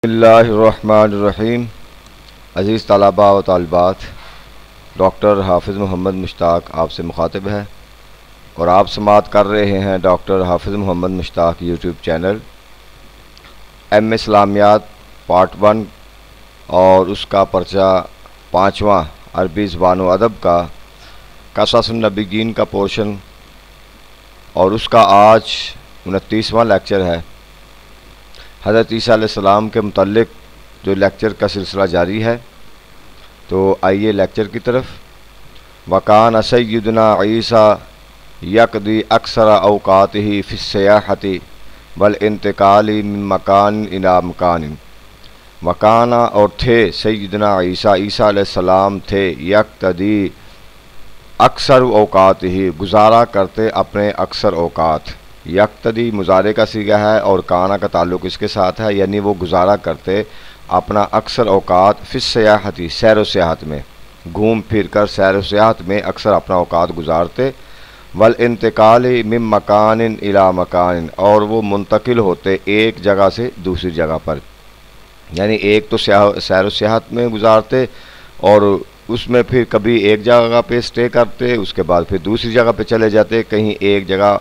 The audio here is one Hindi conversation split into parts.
बिस्मिल्लाहिर्रहमानिर्रहीम। अज़ीज़ तलबा व तालिबात, डॉक्टर हाफिज़ मोहम्मद मुश्ताक आपसे मुखातिब है और आप समाअत कर रहे हैं doctor Hafiz Mohammad Mushtaq YouTube channel. M Islamiyat part 1 और उसका पर्चा 5वां अरबी ज़बान व अदब का क़ससुन नबिय्यीन का पोर्शन और उसका आज 29वां लेक्चर है। हज़रत ईसा अलैहिस्सलाम के मुतल्लिक़ जो लेक्चर का सिलसिला जारी है, तो आइए लेक्चर की तरफ। वकान सय्यदुना ईसा यक़दी अक्सर औक़ातिही फ़िस्सियाहति वल इंतिकाली मिन मकान इला मकान। वकाना और थे सय्यदुना ईसा अलैहिस्सलाम थे यक़दी अक्सर औक़ातिही गुजारा करते अपने अक्सर औक़ात। यक़्तदी मुज़ारे का सीगा है और काना का ताल्लुक़ इसके साथ है, यानी वो गुजारा करते अपना अक्सर औक़ात फ़िस्सियाहति सैर व सियाहत में, घूम फिर कर सैर व सियाहत में अक्सर अपना औक़ात गुजारते। वल इंतिकाली मिन मकान इला मकान, और वो मुंतकिल होते एक जगह से दूसरी जगह पर, यानी एक तो सैर व सियाहत में गुजारते और उसमें फिर कभी एक जगह पे स्टे करते, उसके बाद फिर दूसरी जगह पे चले जाते। कहीं एक जगह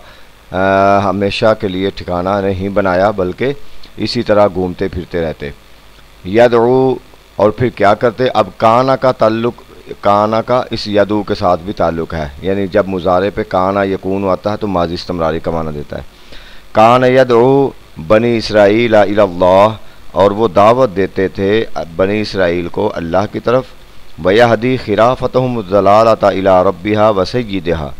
हमेशा के लिए ठिकाना नहीं बनाया, बल्कि इसी तरह घूमते फिरते रहते। यदऊ, और फिर क्या करते, अब काना का ताल्लुक़ काना का इस यदू के साथ भी ताल्लुक़ है, यानी जब मुज़ारे पे काना यकून आता है तो माज़ी इस्तिमरारी का माना देता है। कान यदऊ बनी इसराइल इलल्लाह, और वो दावत देते थे बनी इसराइल को अल्लाह की तरफ। वयहदी खिराफतहुम ज़लालता इला रब्बिहा व सय्यिदिहा,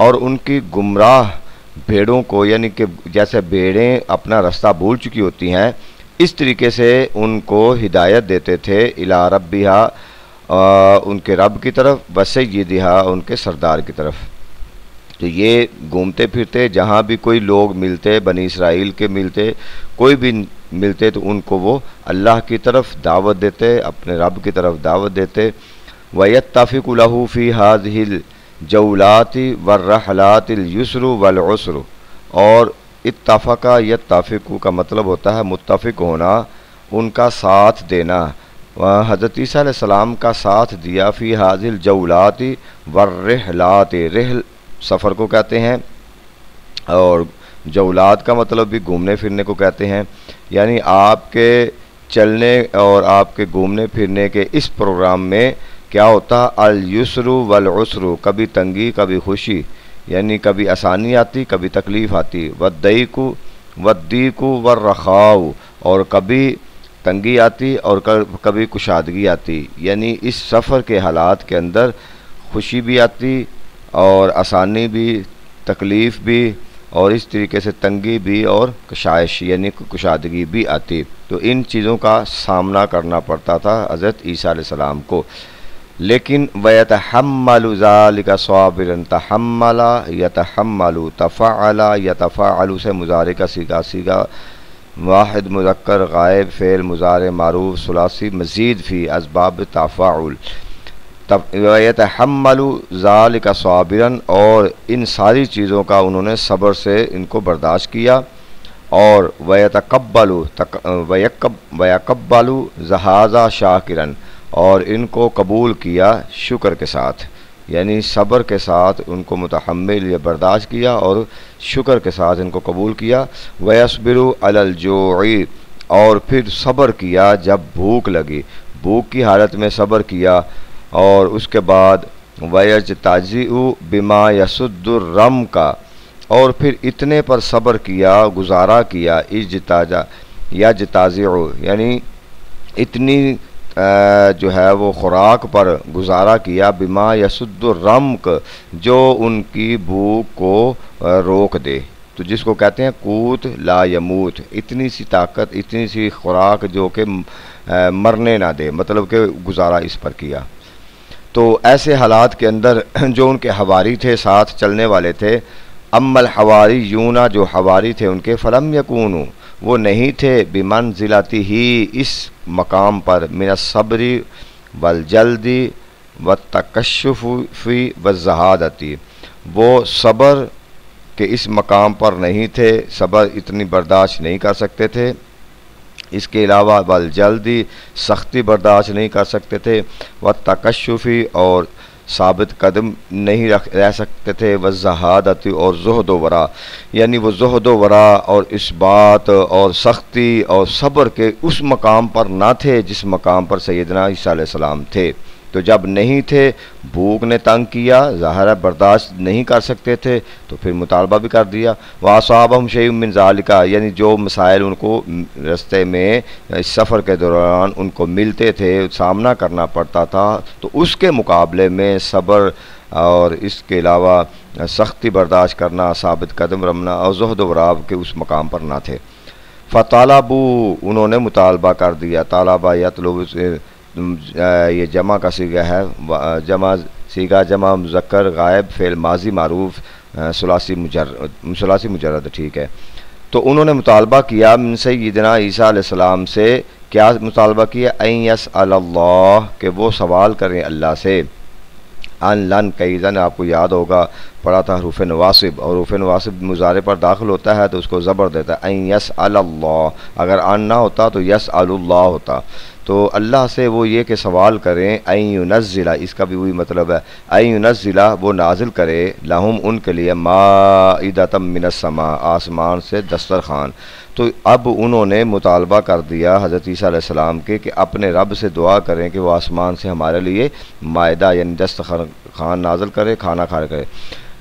और उनकी गुमराह भेड़ों को, यानी कि जैसे भेड़ें अपना रास्ता भूल चुकी होती हैं, इस तरीके से उनको हिदायत देते थे इला रब्बिहा उनके रब की तरफ, व सय्यिदिहा उनके सरदार की तरफ। तो ये घूमते फिरते जहाँ भी कोई लोग मिलते, बनी इसराइल के मिलते, कोई भी मिलते, तो उनको वो अल्लाह की तरफ दावत देते, अपने रब की तरफ दावत देते। वयत्तफ़िक़ु लहू फ़ी हाज़िहिल जौलाति वर्रहलातिल युस्रु वल उसरु, और इत्तफ़क़ा यत्तफ़िक़ु का मतलब होता है मुत्तफ़िक़ होना, उनका साथ देना। हज़रत ईसा अलैहिस्सलाम का साथ दिया फ़ी हाज़िल जौलाति वर्रहलाति, रहल सफ़र को कहते हैं और जौलात का मतलब भी घूमने फिरने को कहते हैं, यानी आपके चलने और आपके घूमने फिरने के इस प्रोग्राम में क्या होता, अल युस्रु वल उसरु, कभी तंगी कभी खुशी, यानी कभी आसानी आती कभी तकलीफ़ आती। वद्दीकु वर्रखाउ, और कभी तंगी आती और कभी कुशादगी आती, यानी इस सफ़र के हालात के अंदर खुशी भी आती और आसानी भी, तकलीफ़ भी, और इस तरीके से तंगी भी और कशाइश यानी कुशादगी भी आती। तो इन चीज़ों का सामना करना पड़ता था हज़रत ईसा अलैहिस्सलाम को। लेकिन वयतहम्मलु ज़ालिका साबिरन, तहम्मला यतहम्मलु, तफ़अला यतफ़अलु से मुज़ारे का सीगा वाहिद मुज़क्कर गायब फ़ेल मुज़ारे मारूफ सुलासी मज़ीद फ़ी असबाब तफ़ाउल। वयतहम्मलु ज़ालिका साबिरन, और इन सारी चीज़ों का उन्होंने सब्र से इनको बर्दाश्त किया। और वयकब्बलु ज़हाज़ा शाकिरन, और इनको कबूल किया शुक्र के साथ, यानी सब्र के साथ उनको मुतहम्मिल या बर्दाश्त किया और शुक्र के साथ इनको कबूल किया। वयस्बिरु अलल जोई, और फिर सब्र किया जब भूख लगी, भूख की हालत में सब्र किया। और उसके बाद वयजताजिउ बिमा यसुद्दुर्रम का, और फिर इतने पर सब्र किया, गुजारा किया, इजताजा या जताजिउ, यानी इतनी जो है वो खुराक पर गुजारा किया, बिमा यसुद्दुर्रम्क, जो उनकी भूख को रोक दे। तो जिसको कहते हैं कूत ला यमूत, इतनी सी ताकत, इतनी सी खुराक जो कि मरने ना दे, मतलब कि गुजारा इस पर किया। तो ऐसे हालात के अंदर जो उनके हवारी थे, साथ चलने वाले थे, अम्मल हवारी यूना, जो हवारी थे उनके, फलम यकूनु, वो नहीं थे, बिमंज़िलती ही इस मकाम पर, मिन सब्री वल जल्दी व तकश्शुफ़ी व ज़हादती, वो सब्र के इस मकाम पर नहीं थे, सब्र इतनी बर्दाश्त नहीं कर सकते थे इसके अलावा बल जल्दी सख्ती बर्दाश्त नहीं कर सकते थे, व तकशुफ़ी और साबित कदम नहीं रह सकते थे, व ज़हादती और ज़ुहद वरा, यानी वो ज़ुहद वरा और इस बात और सख्ती और सब्र के उस मकाम पर ना थे जिस मकाम पर सैयदना ईसा अलैहिस्सलाम थे। तो जब नहीं थे, भूख ने तंग किया, ज़ाहिर है बर्दाश्त नहीं कर सकते थे, तो फिर मुतालबा भी कर दिया। वासाबहम शैउम मिन ज़ालिका, यानी जो मसाइल उनको रास्ते में इस सफ़र के दौरान उनको मिलते थे, सामना करना पड़ता था, तो उसके मुकाबले में सब्र और इसके अलावा सख्ती बर्दाश्त करना, साबित कदम रमना और ज़ुहद वराब के उस मकाम पर ना थे। फ़तालबू, उन्होंने मुतालबा कर दिया। तालबा यतलबु से ये जमा का सीगा है, जमा सीगा जमा मुज़क्कर गायब फ़ेल माजी मारूफ सुलासी मुजर्रद, ठीक है। तो उन्होंने मुतालबा किया मिन सय्यिदना ईसा अलैहिस्सलाम से, क्या मुतालबा किया? अन यसअलल्लाह, कि वो सवाल करें अल्लाह से। अन लन कईज़न, आपको याद होगा पढ़ा था हरूफ नवासिब, और हरूफ नवासिब मुज़ारे पर दाखिल होता है तो उसको ज़बर देता है। अन यसअलल्लाह, अगर अन ना होता तो यसअलुल्लाह होता। तो अल्लाह से वो ये कि सवाल करें, अन युनज़्ज़िला, इसका भी वही मतलब है, अन युनज़्ज़िला, वो नाजिल करे, लहुम, उनके लिए, माइदतम मिनस्समा, आसमान से दस्तरखान। तो अब उन्होंने मुतालबा कर दिया हज़रत ईसा अलैहिस्सलाम के कि अपने रब से दुआ करें कि वो आसमान से हमारे लिए मायदा यानी दस्तरखान नाजिल करे, खाना खा करे।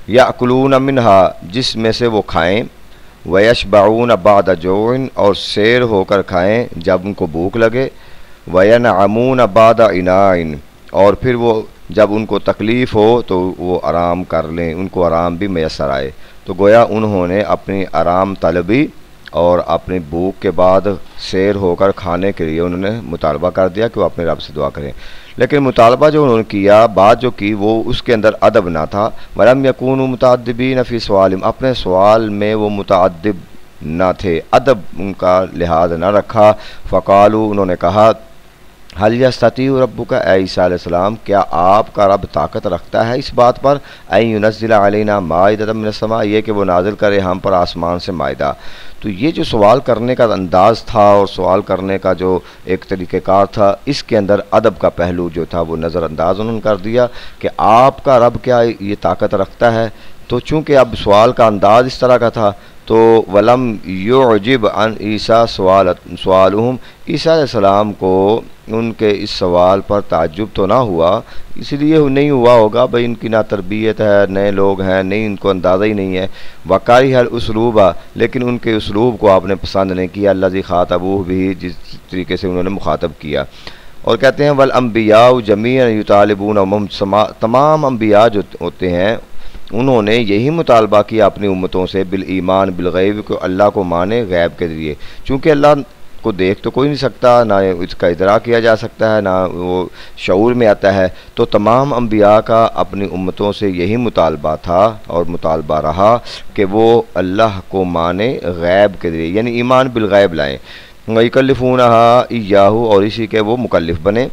याकुलून मिन्हा, जिसमें से वो खाएँ, वयशबऊन बाद जौइन, और शेर होकर खाएँ जब उनको भूख लगे, वयनअमून बाद इनाइन, और फिर वो जब उनको तकलीफ़ हो तो वो आराम कर लें, उनको आराम भी मैसर आए। तो गोया उन्होंने अपनी आराम तलबी और अपनी भूख के बाद शेर होकर खाने के लिए उन्होंने मुतालबा कर दिया कि वो अपने रब से दुआ करें। लेकिन मुतालबा जो उन्होंने किया, बात जो की, वो उसके अंदर अदब ना था। वलम यकूनु मुतअद्दिबीन फ़ी सवालिम, अपने सवाल में वो मुतअद्दिब ना थे, अदब उनका लिहाज ना रखा। फ़कालू, उन्होंने कहा, हल यस्ततीउ रब्बुका, ऐ ईसा अलैहिस्सलाम, क्या आपका रब ताकत रखता है इस बात पर, अन युनज़्ज़िला अलैना माइदतम मिनस्समा, ये कि वो नाजिल करे हम पर आसमान से मायदा। तो ये जो सवाल करने का अंदाज़ था और सवाल करने का जो एक तरीक़ेकार था, इसके अंदर अदब का पहलू जो था वो नज़रअंदाज उन्होंने कर दिया कि आपका रब क्या ये ताकत रखता है। तो चूँकि अब सवाल का अंदाज़ इस तरह का था, तो वलम युजिब अन ईसा सवालुहुम, ईसा अलैहिस्सलाम को उनके इस सवाल पर ताज्जुब तो ना हुआ, इसलिए नहीं हुआ होगा भाई इनकी ना तरबियत है, नए लोग हैं, नहीं, इनको अंदाज़ा ही नहीं है। वकारी हल उसलूबा, लेकिन उनके उसलूब को आपने पसंद नहीं किया, अल्लाज़ी ख़ातबूह भी, जिस तरीके से उन्होंने मुखातब किया। और कहते हैं वल अम्बिया जमीअन युतालिबून, तमाम अम्बिया जो होते हैं उन्होंने यही मुतालबा किया अपनी उम्मतों से, बिल ईमान बिल गैब, को अल्लाह को माने गैब के ज़रिए। चूँकि अल्लाह को देख तो कोई नहीं सकता, ना इसका इदराक किया जा सकता है, ना वो शऊर में आता है, तो तमाम अम्बिया का अपनी उम्मतों से यही मुतालबा था और मुतालबा रहा कि वो अल्लाह को माने गैब के ज़रिए, यानी ईमान बिल गैब लाएँ। वयकल्लिफूनहा इय्याहु, और इसी के वो मुकल्लिफ़ बने।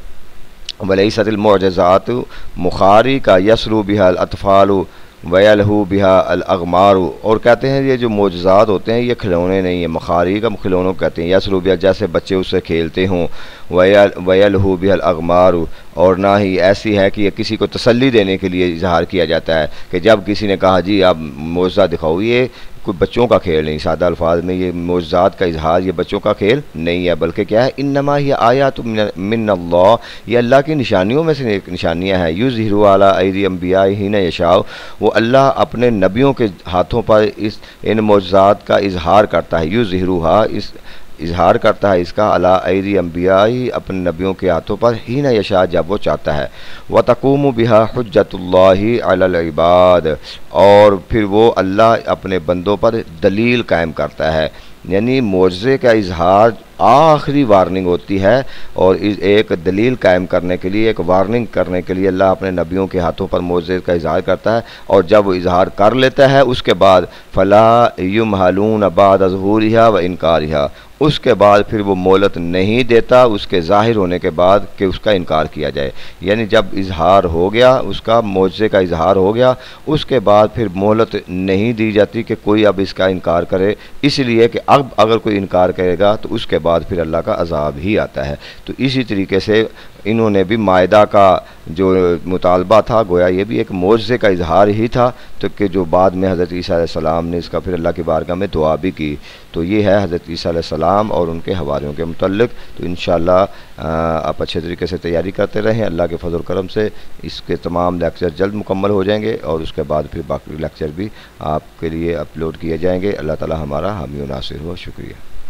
वलैसतिल मुअजिज़ात, मुखारी का यसरू बिहल अतफ़ालु वयलहू बिहा अल अगमारू, और कहते हैं ये जो मोजज़ात होते हैं ये खिलौने नहीं है, मखारी का खिलौनों कहते हैं। यसरू बिहा, जैसे बच्चे उससे खेलते हों, वयलहू बिहा अल अगमारू, और ना ही ऐसी है कि ये किसी को तसल्ली देने के लिए इजहार किया जाता है कि जब किसी ने कहा जी आप मोजज़ा दिखाओ, ये कोई बच्चों का खेल नहीं, सादा अल्फाज में ये मोजज़ात का इजहार ये बच्चों का खेल नहीं है, बल्कि क्या है, इन्नमा ही आयात मिनल्लाह, ये अल्लाह की निशानियों में से एक निशानियाँ हैं। युज़हिरु अला ऐदी अंबिया हिन यशाओ, वो अल्लाह अपने नबियों के हाथों पर इन मोजज़ात का इजहार करता है। युज़हिरुहा, इस इजहार करता है इसका, अला ऐदी अंबिया ही, अपने नबियों के हाथों पर, ही न यशा, जब वो चाहता है। व तक़ूमु बिहा हुज्जतुल्लाहि अलल इबाद, और फिर वो अल्लाह अपने बंदों पर दलील कायम करता है, यानी मोज़े का इजहार आखिरी वार्निंग होती है, और एक दलील कायम करने के लिए, एक वार्निंग करने के लिए अल्लाह अपने नबियों के हाथों पर मोज़े का इजहार करता है। और जब वो इजहार कर लेता है उसके बाद फ़ला युमहलून बाद ज़ुहूरिहा व इनकारिहा, उसके बाद फिर वो मोहलत नहीं देता उसके ज़ाहिर होने के बाद कि उसका इनकार किया जाए। यानी जब इजहार हो गया, उसका मोज़े का इजहार हो गया, उसके बाद फिर मोहलत नहीं दी जाती कि कोई अब इसका इनकार करे, इसलिए कि अब अगर कोई इनकार करेगा तो उसके बाद फिर अल्लाह का अज़ाब ही आता है। तो इसी तरीके से इन्होंने भी मायदा का जो मुतालबा था, गोया ये भी एक मोज़े का इजहार ही था, तो कि जो बाद में हज़रत ईसा अलैहिस्सलाम ने इसका फिर अल्लाह की बारगाह में दुआ भी की। तो ये है हज़रत ईसा अलैहिस्सलाम और उनके हवारियों के मुतल्लिक़। तो इंशाअल्लाह आप अच्छे तरीके से तैयारी करते रहें। अल्लाह के फज़ल करम से इसके तमाम लेक्चर जल्द मुकम्मल हो जाएंगे और उसके बाद फिर बाकी लेक्चर भी आपके लिए अपलोड किए जाएंगे। अल्लाह ताला हमारा हामी व नासिर हो। शुक्रिया।